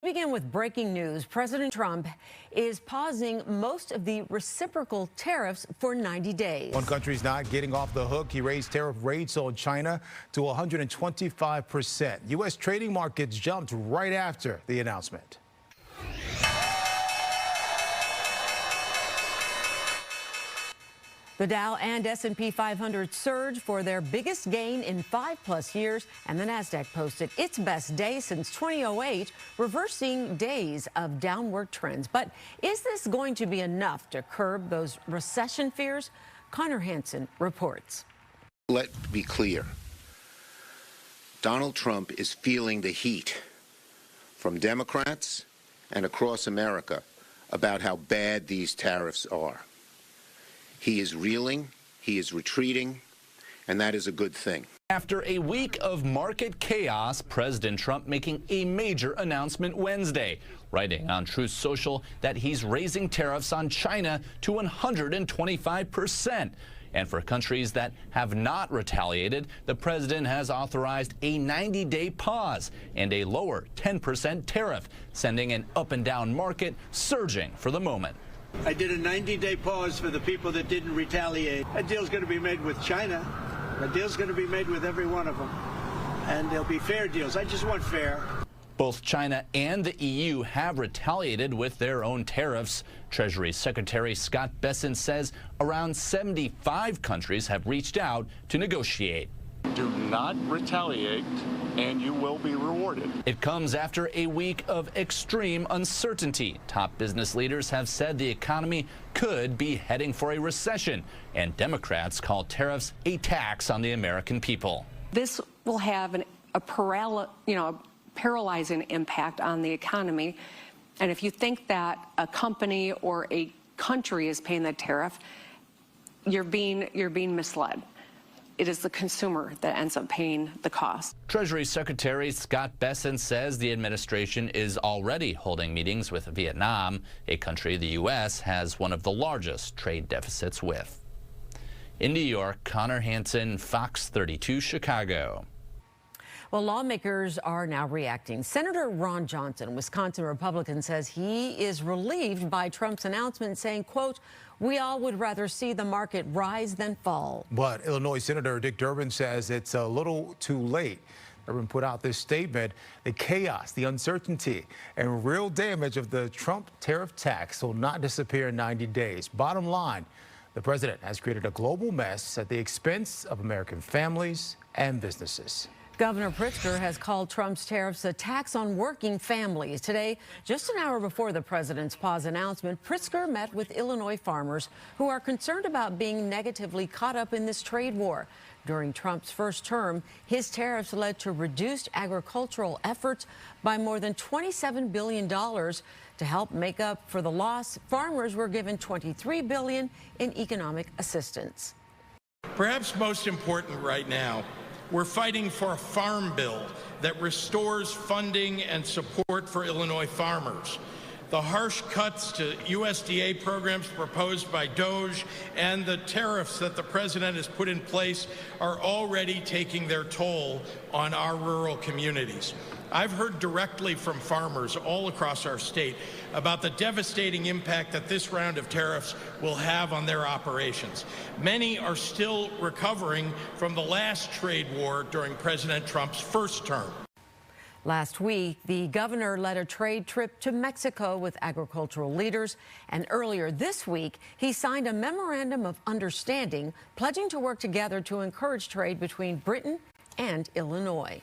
begin with breaking news. President Trump is pausing most of the reciprocal tariffs for 90 days. One country's not getting off the hook. He raised tariff rates on China to 125%. U.S. trading markets jumped right after the announcement. The Dow and S&P 500 surged for their biggest gain in 5+ years, and the Nasdaq posted its best day since 2008, reversing days of downward trends. But is this going to be enough to curb those recession fears? Connor Hansen reports. Let's be clear. Donald Trump is feeling the heat from Democrats and across America about how bad these tariffs are. He is reeling, he is retreating, and that is a good thing. After a week of market chaos, President Trump making a major announcement Wednesday, writing on Truth Social that he's raising tariffs on China to 125%. And for countries that have not retaliated, the president has authorized a 90-day pause and a lower 10% tariff, sending an up-and-down market surging for the moment. I did a 90-day pause for the people that didn't retaliate. That deal's going to be made with China. The deal's going to be made with every one of them. And they'll be fair deals. I just want fair. Both China and the EU have retaliated with their own tariffs. Treasury Secretary Scott Bessent says around 75 countries have reached out to negotiate. Do not retaliate, and you will be rewarded. It comes after a week of extreme uncertainty. Top business leaders have said the economy could be heading for a recession, and Democrats call tariffs a tax on the American people. This will have a paralyzing impact on the economy. And if you think that a company or a country is paying the tariff, you're being misled. It is the consumer that ends up paying the cost. Treasury Secretary Scott Bessent says the administration is already holding meetings with Vietnam, a country the U.S. has one of the largest trade deficits with. In New York, Connor Hansen, Fox 32 Chicago. Well, lawmakers are now reacting. Senator Ron Johnson, Wisconsin Republican, says he is relieved by Trump's announcement, saying, quote, "We all would rather see the market rise than fall." But Illinois Senator Dick Durbin says it's a little too late. Durbin put out this statement: the chaos, the uncertainty, and real damage of the Trump tariff tax will not disappear in 90 days. Bottom line, the president has created a global mess at the expense of American families and businesses. Governor Pritzker has called Trump's tariffs a tax on working families. Today, just an hour before the president's pause announcement, Pritzker met with Illinois farmers who are concerned about being negatively caught up in this trade war. During Trump's first term, his tariffs led to reduced agricultural efforts by more than $27 billion. To help make up for the loss, farmers were given $23 billion in economic assistance. Perhaps most important right now, we're fighting for a farm bill that restores funding and support for Illinois farmers. The harsh cuts to USDA programs proposed by DOGE and the tariffs that the president has put in place are already taking their toll on our rural communities. I've heard directly from farmers all across our state about the devastating impact that this round of tariffs will have on their operations. Many are still recovering from the last trade war during President Trump's first term. Last week, the governor led a trade trip to Mexico with agricultural leaders, and earlier this week, he signed a memorandum of understanding pledging to work together to encourage trade between Britain and Illinois.